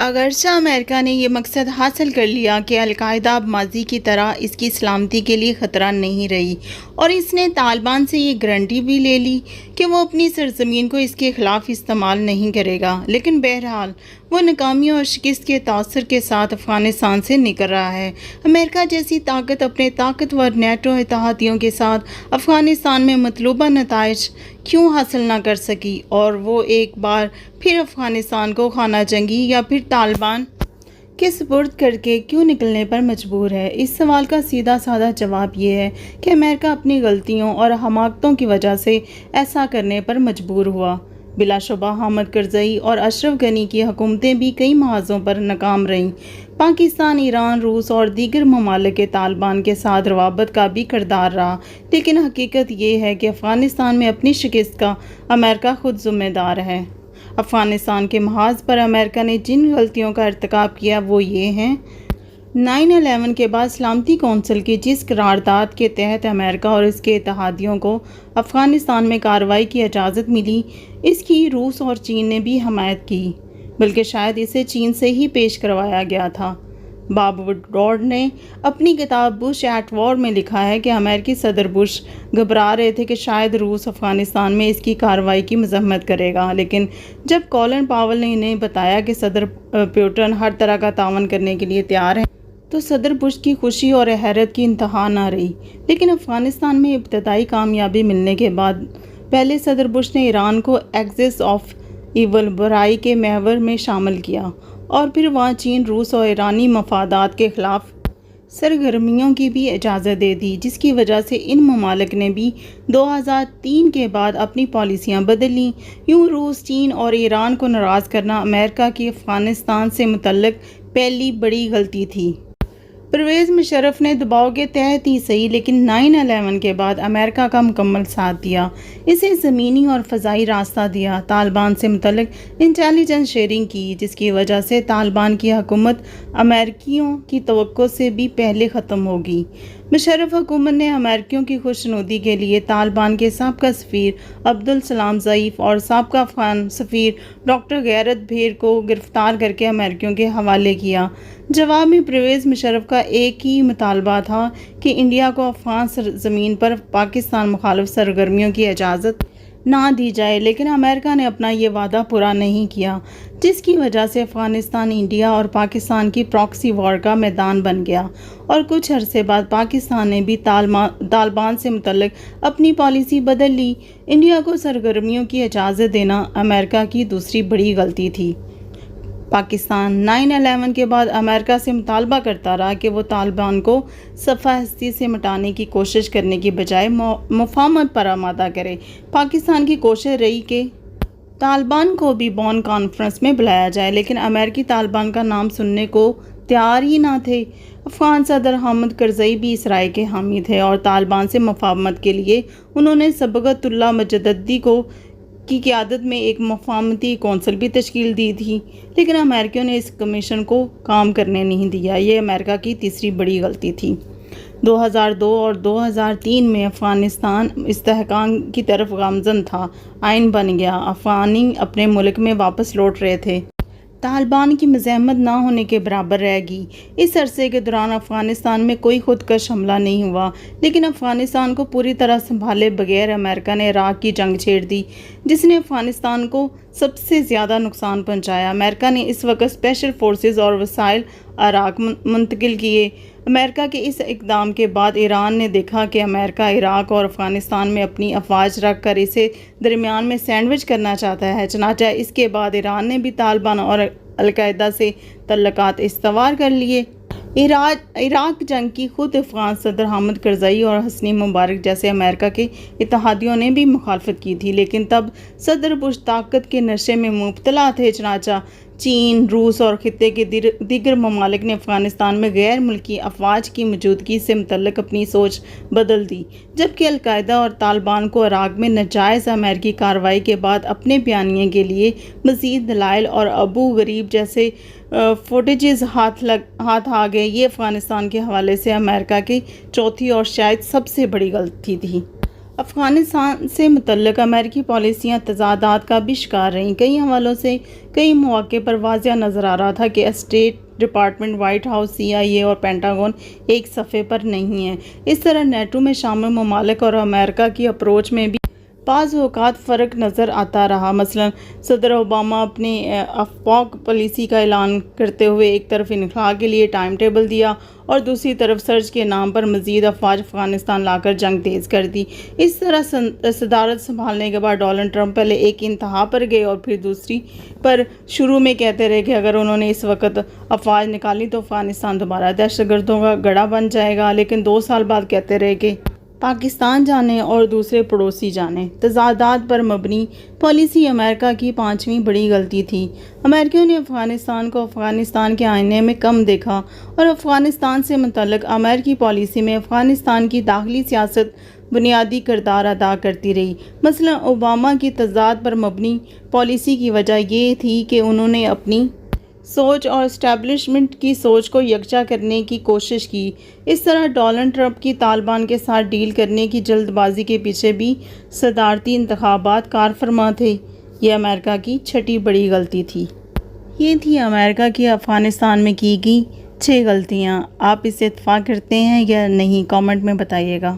اگرچہ امریکہ نے یہ مقصد حاصل کر لیا کہ القاعدہ اب ماضی کی طرح اس کی سلامتی کے لیے خطرہ نہیں رہی، اور اس نے طالبان سے یہ گارنٹی بھی لے لی کہ وہ اپنی سرزمین کو اس کے خلاف استعمال نہیں کرے گا، لیکن بہرحال وہ ناکامی اور شکست کے تاثر کے ساتھ افغانستان سے نکل رہا ہے۔ امریکہ جیسی طاقت اپنے طاقتور نیٹو اتحادیوں کے ساتھ افغانستان میں مطلوبہ نتائج کیوں حاصل نہ کر سکی، اور وہ ایک بار پھر افغانستان کو خانہ جنگی یا پھر طالبان کے سپرد کر کے کیوں نکلنے پر مجبور ہے؟ اس سوال کا سیدھا سادہ جواب یہ ہے کہ امریکہ اپنی غلطیوں اور حماقتوں کی وجہ سے ایسا کرنے پر مجبور ہوا۔ بلا شبہ حامد کرزئی اور اشرف غنی کی حکومتیں بھی کئی محاذوں پر ناکام رہیں۔ پاکستان، ایران، روس اور دیگر ممالک کے طالبان کے ساتھ روابط کا بھی کردار رہا، لیکن حقیقت یہ ہے کہ افغانستان میں اپنی شکست کا امریکہ خود ذمہ دار ہے۔ افغانستان کے محاذ پر امریکہ نے جن غلطیوں کا ارتکاب کیا وہ یہ ہیں: 9/11 کے بعد سلامتی کونسل کی جس قرارداد کے تحت امریکہ اور اس کے اتحادیوں کو افغانستان میں کارروائی کی اجازت ملی، اس کی روس اور چین نے بھی حمایت کی، بلکہ شاید اسے چین سے ہی پیش کروایا گیا تھا۔ باب ووڈوارڈ نے اپنی کتاب بش ایٹ وار میں لکھا ہے کہ امریکی صدر بش گھبرا رہے تھے کہ شاید روس افغانستان میں اس کی کارروائی کی مذمت کرے گا، لیکن جب کولن پاول نے انہیں بتایا کہ صدر پوٹن ہر طرح کا تعاون کرنے کے لیے تیار ہیں، تو صدر بش کی خوشی اور حیرت کی انتہا نہ رہی۔ لیکن افغانستان میں ابتدائی کامیابی ملنے کے بعد پہلے صدر بش نے ایران کو ایکسس آف ایول، برائی کے محور میں شامل کیا، اور پھر وہاں چین، روس اور ایرانی مفادات کے خلاف سرگرمیوں کی بھی اجازت دے دی، جس کی وجہ سے ان ممالک نے بھی 2003 کے بعد اپنی پالیسیاں بدل لیں۔ یوں روس، چین اور ایران کو ناراض کرنا امریکہ کی افغانستان سے متعلق پہلی بڑی غلطی تھی۔ پرویز مشرف نے دباؤ کے تحت ہی صحیح، لیکن 9/11 کے بعد امریکہ کا مکمل ساتھ دیا، اسے زمینی اور فضائی راستہ دیا، طالبان سے متعلق انٹیلیجنس شیئرنگ کی، جس کی وجہ سے طالبان کی حکومت امریکیوں کی توقع سے بھی پہلے ختم ہوگی۔ مشرف حکومت نے امریکیوں کی خوشنودی کے لیے طالبان کے سابقہ سفیر عبدالسلام ظریف اور سابقہ افغان سفیر ڈاکٹر غیرت بھیر کو گرفتار کر کے امریکیوں کے حوالے کیا۔ جواب میں پرویز مشرف کا ایک ہی مطالبہ تھا کہ انڈیا کو افغان سرزمین پر پاکستان مخالف سرگرمیوں کی اجازت نہ دی جائے، لیکن امریکہ نے اپنا یہ وعدہ پورا نہیں کیا، جس کی وجہ سے افغانستان انڈیا اور پاکستان کی پراکسی وار کا میدان بن گیا، اور کچھ عرصے بعد پاکستان نے بھی طالبان سے متعلق اپنی پالیسی بدل لی۔ انڈیا کو سرگرمیوں کی اجازت دینا امریکہ کی دوسری بڑی غلطی تھی۔ پاکستان 9/11 کے بعد امریکہ سے مطالبہ کرتا رہا کہ وہ طالبان کو صفحہ ہستی سے مٹانے کی کوشش کرنے کی بجائے مفاہمت پر آمادہ کرے۔ پاکستان کی کوشش رہی کہ طالبان کو بھی بون کانفرنس میں بلایا جائے، لیکن امریکی طالبان کا نام سننے کو تیار ہی نہ تھے۔ افغان صدر حامد کرزئی بھی اس رائے کے حامی تھے، اور طالبان سے مفاہمت کے لیے انہوں نے صبغت اللہ مجددی کی قیادت میں ایک مفاہمتی کونسل بھی تشکیل دی تھی، لیکن امریکیوں نے اس کمیشن کو کام کرنے نہیں دیا۔ یہ امریکہ کی تیسری بڑی غلطی تھی۔ 2002 اور 2003 میں افغانستان استحکام کی طرف گامزن تھا، آئین بن گیا، افغانی اپنے ملک میں واپس لوٹ رہے تھے، طالبان کی مزاحمت نہ ہونے کے برابر رہ گئی۔ اس عرصے کے دوران افغانستان میں کوئی خودکش حملہ نہیں ہوا، لیکن افغانستان کو پوری طرح سنبھالے بغیر امریکہ نے عراق کی جنگ چھیڑ دی، جس نے افغانستان کو سب سے زیادہ نقصان پہنچایا۔ امریکہ نے اس وقت اسپیشل فورسز اور وسائل عراق منتقل کیے۔ امریکہ کے اس اقدام کے بعد ایران نے دیکھا کہ امریکہ عراق اور افغانستان میں اپنی افواج رکھ کر اسے درمیان میں سینڈوچ کرنا چاہتا ہے، چنانچہ اس کے بعد ایران نے بھی طالبان اور القاعدہ سے تعلقات استوار کر لیے۔ عراق جنگ کی خود افغان صدر حامد کرزئی اور حسنی مبارک جیسے امریکہ کے اتحادیوں نے بھی مخالفت کی تھی، لیکن تب صدر بش طاقت کے نشے میں مبتلا تھے، چنانچہ چین، روس اور خطے کے دیگر ممالک نے افغانستان میں غیر ملکی افواج کی موجودگی سے متعلق اپنی سوچ بدل دی، جبکہ القاعدہ اور طالبان کو عراق میں ناجائز امریکی کارروائی کے بعد اپنے بیانیے کے لیے مزید دلائل اور ابو غریب جیسے فوٹیجز ہاتھ آ گئے۔ یہ افغانستان کے حوالے سے امریکہ کی چوتھی اور شاید سب سے بڑی غلطی تھی۔ افغانستان سے متعلق امریکی پالیسیاں تضادات کا بھی شکار رہیں۔ کئی حوالوں سے کئی مواقع پر واضح نظر آ رہا تھا کہ state department, white house, CIA اور پینٹاگون ایک صفحے پر نہیں ہیں۔ اس طرح نیٹو میں شامل ممالک اور امریکہ کی اپروچ میں بھی بعض اوقات فرق نظر آتا رہا۔ مثلا صدر اوباما اپنی افاق پالیسی کا اعلان کرتے ہوئے ایک طرف انخلا کے لیے ٹائم ٹیبل دیا اور دوسری طرف سرج کے نام پر مزید افواج افغانستان لا کر جنگ تیز کر دی۔ اس طرح صدارت سنبھالنے کے بعد ڈونلڈ ٹرمپ پہلے ایک انتہا پر گئے اور پھر دوسری پر۔ شروع میں کہتے رہے کہ اگر انہوں نے اس وقت افواج نکالی تو افغانستان دوبارہ دہشت گردوں کا گڑھا بن جائے گا، لیکن 2 سال بعد کہتے رہے کہ پاکستان جانے اور دوسرے پڑوسی جانے۔ تضادات پر مبنی پالیسی امریکہ کی 5ویں بڑی غلطی تھی۔ امریکیوں نے افغانستان کو افغانستان کے آئینے میں کم دیکھا اور افغانستان سے متعلق امریکی پالیسی میں افغانستان کی داخلی سیاست بنیادی کردار ادا کرتی رہی۔ مثلا اوباما کی تضاد پر مبنی پالیسی کی وجہ یہ تھی کہ انہوں نے اپنی سوچ اور اسٹیبلشمنٹ کی سوچ کو یکجا کرنے کی کوشش کی۔ اس طرح ڈونلڈ ٹرمپ کی طالبان کے ساتھ ڈیل کرنے کی جلد بازی کے پیچھے بھی صدارتی انتخابات کار فرما تھے۔ یہ امریکہ کی 6ٹھی بڑی غلطی تھی۔ یہ تھی امریکہ کی افغانستان میں کی گئی 6 غلطیاں۔ آپ اس سے اتفاق کرتے ہیں یا نہیں، کامنٹ میں بتائیے گا۔